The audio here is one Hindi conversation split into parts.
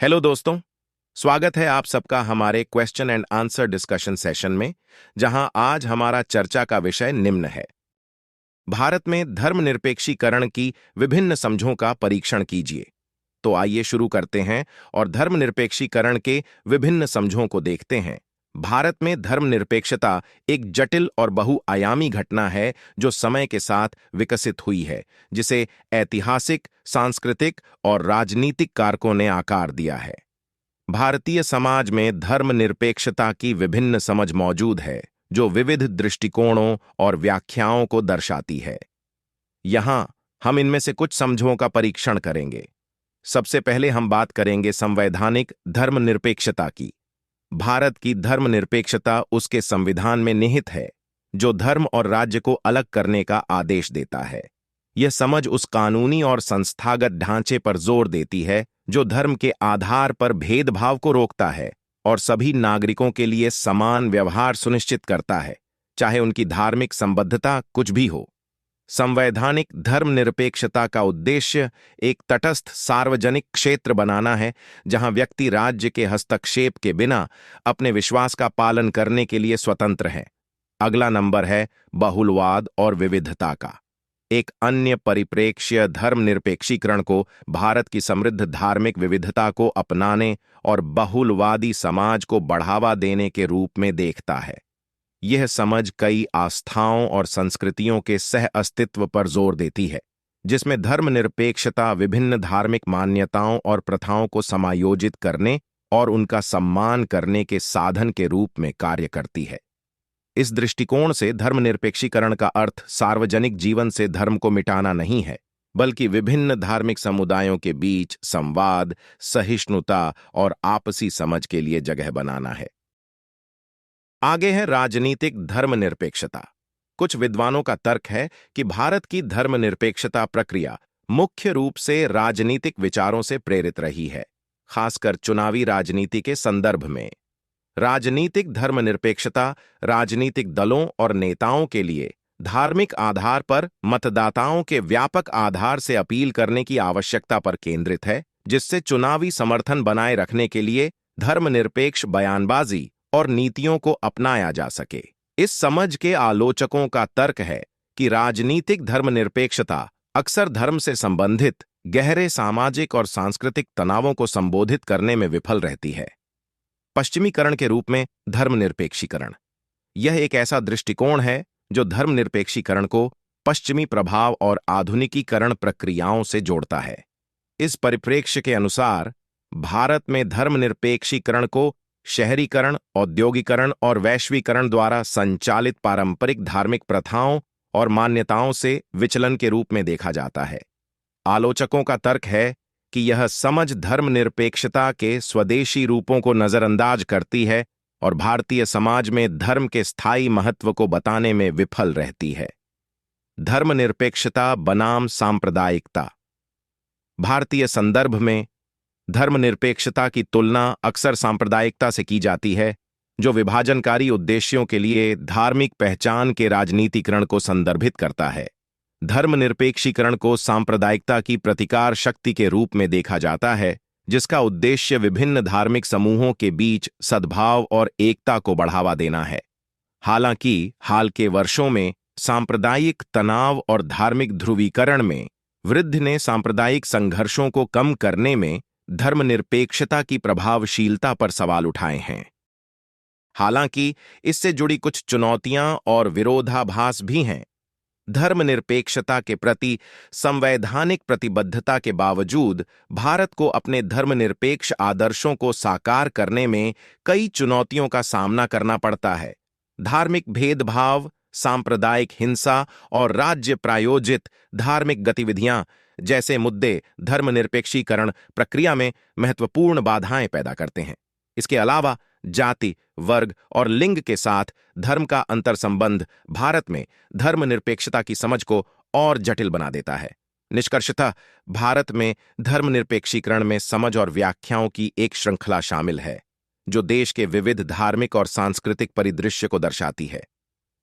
हेलो दोस्तों। स्वागत है आप सबका हमारे question and answer discussion session में, जहां आज हमारा चर्चा का विषय निम्न है। भारत में धर्मनिरपेक्षीकरण की विभिन्न समझों का परीक्षण कीजिए। तो आइए शुरू करते हैं और धर्मनिरपेक्षीकरण के विभिन्न समझों को देखते हैं। भारत में धर्मनिरपेक्षता एक जटिल और बहुआयामी घटना है जो समय के साथ विकसित हुई है, जिसे ऐतिहासिक, सांस्कृतिक और राजनीतिक कारकों ने आकार दिया है। भारतीय समाज में धर्मनिरपेक्षता की विभिन्न समझ मौजूद है, जो विविध दृष्टिकोणों और व्याख्याओं को दर्शाती है। यहां हम इनमें से कुछ समझों का परीक्षण करेंगे। सबसे पहले हम बात करेंगे संवैधानिक धर्मनिरपेक्षता की। भारत की धर्मनिरपेक्षता उसके संविधान में निहित है, जो धर्म और राज्य को अलग करने का आदेश देता है। यह समझ उस कानूनी और संस्थागत ढांचे पर जोर देती है जो धर्म के आधार पर भेदभाव को रोकता है और सभी नागरिकों के लिए समान व्यवहार सुनिश्चित करता है, चाहे उनकी धार्मिक संबद्धता कुछ भी हो। संवैधानिक धर्मनिरपेक्षता का उद्देश्य एक तटस्थ सार्वजनिक क्षेत्र बनाना है, जहां व्यक्ति राज्य के हस्तक्षेप के बिना अपने विश्वास का पालन करने के लिए स्वतंत्र है। अगला नंबर है बहुलवाद और विविधता का। एक अन्य परिप्रेक्ष्य धर्मनिरपेक्षीकरण को भारत की समृद्ध धार्मिक विविधता को अपनाने और बहुलवादी समाज को बढ़ावा देने के रूप में देखता है। यह समझ कई आस्थाओं और संस्कृतियों के सह अस्तित्व पर जोर देती है, जिसमें धर्मनिरपेक्षता विभिन्न धार्मिक मान्यताओं और प्रथाओं को समायोजित करने और उनका सम्मान करने के साधन के रूप में कार्य करती है। इस दृष्टिकोण से धर्मनिरपेक्षीकरण का अर्थ सार्वजनिक जीवन से धर्म को मिटाना नहीं है, बल्कि विभिन्न धार्मिक समुदायों के बीच संवाद, सहिष्णुता और आपसी समझ के लिए जगह बनाना है। आगे है राजनीतिक धर्मनिरपेक्षता। कुछ विद्वानों का तर्क है कि भारत की धर्मनिरपेक्षता प्रक्रिया मुख्य रूप से राजनीतिक विचारों से प्रेरित रही है, खासकर चुनावी राजनीति के संदर्भ में। राजनीतिक धर्मनिरपेक्षता राजनीतिक दलों और नेताओं के लिए धार्मिक आधार पर मतदाताओं के व्यापक आधार से अपील करने की आवश्यकता पर केंद्रित है, जिससे चुनावी समर्थन बनाए रखने के लिए धर्मनिरपेक्ष बयानबाजी और नीतियों को अपनाया जा सके। इस समझ के आलोचकों का तर्क है कि राजनीतिक धर्मनिरपेक्षता अक्सर धर्म से संबंधित गहरे सामाजिक और सांस्कृतिक तनावों को संबोधित करने में विफल रहती है। पश्चिमीकरण के रूप में धर्मनिरपेक्षीकरण। यह एक ऐसा दृष्टिकोण है जो धर्मनिरपेक्षीकरण को पश्चिमी प्रभाव और आधुनिकीकरण प्रक्रियाओं से जोड़ता है। इस परिप्रेक्ष्य के अनुसार भारत में धर्मनिरपेक्षीकरण को शहरीकरण, औद्योगिकरण और वैश्वीकरण द्वारा संचालित पारंपरिक धार्मिक प्रथाओं और मान्यताओं से विचलन के रूप में देखा जाता है। आलोचकों का तर्क है कि यह समझ धर्मनिरपेक्षता के स्वदेशी रूपों को नजरअंदाज करती है और भारतीय समाज में धर्म के स्थायी महत्व को बताने में विफल रहती है। धर्मनिरपेक्षता बनाम सांप्रदायिकता। भारतीय संदर्भ में धर्मनिरपेक्षता की तुलना अक्सर सांप्रदायिकता से की जाती है, जो विभाजनकारी उद्देश्यों के लिए धार्मिक पहचान के राजनीतिकरण को संदर्भित करता है। धर्मनिरपेक्षीकरण को सांप्रदायिकता की प्रतिकार शक्ति के रूप में देखा जाता है, जिसका उद्देश्य विभिन्न धार्मिक समूहों के बीच सद्भाव और एकता को बढ़ावा देना है। हालांकि हाल के वर्षों में सांप्रदायिक तनाव और धार्मिक ध्रुवीकरण में वृद्धि ने सांप्रदायिक संघर्षों को कम करने में धर्मनिरपेक्षता की प्रभावशीलता पर सवाल उठाए हैं। हालांकि इससे जुड़ी कुछ चुनौतियां और विरोधाभास भी हैं। धर्मनिरपेक्षता के प्रति संवैधानिक प्रतिबद्धता के बावजूद भारत को अपने धर्मनिरपेक्ष आदर्शों को साकार करने में कई चुनौतियों का सामना करना पड़ता है। धार्मिक भेदभाव, सांप्रदायिक हिंसा और राज्य प्रायोजित धार्मिक गतिविधियां जैसे मुद्दे धर्मनिरपेक्षीकरण प्रक्रिया में महत्वपूर्ण बाधाएं पैदा करते हैं। इसके अलावा जाति, वर्ग और लिंग के साथ धर्म का अंतर्संबंध भारत में धर्मनिरपेक्षता की समझ को और जटिल बना देता है। निष्कर्षतः भारत में धर्मनिरपेक्षीकरण में समझ और व्याख्याओं की एक श्रृंखला शामिल है, जो देश के विविध धार्मिक और सांस्कृतिक परिदृश्य को दर्शाती है।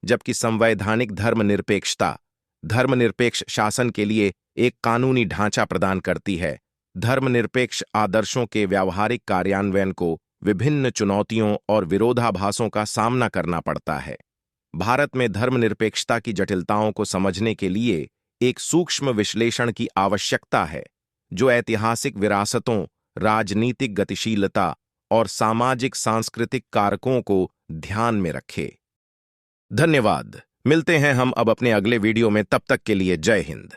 जबकि संवैधानिक धर्मनिरपेक्षता धर्मनिरपेक्ष शासन के लिए एक कानूनी ढांचा प्रदान करती है, धर्मनिरपेक्ष आदर्शों के व्यावहारिक कार्यान्वयन को विभिन्न चुनौतियों और विरोधाभासों का सामना करना पड़ता है। भारत में धर्मनिरपेक्षता की जटिलताओं को समझने के लिए एक सूक्ष्म विश्लेषण की आवश्यकता है, जो ऐतिहासिक विरासतों, राजनीतिक गतिशीलता और सामाजिक सांस्कृतिक कारकों को ध्यान में रखे। धन्यवाद। मिलते हैं हम अब अपने अगले वीडियो में, तब तक के लिए जय हिंद।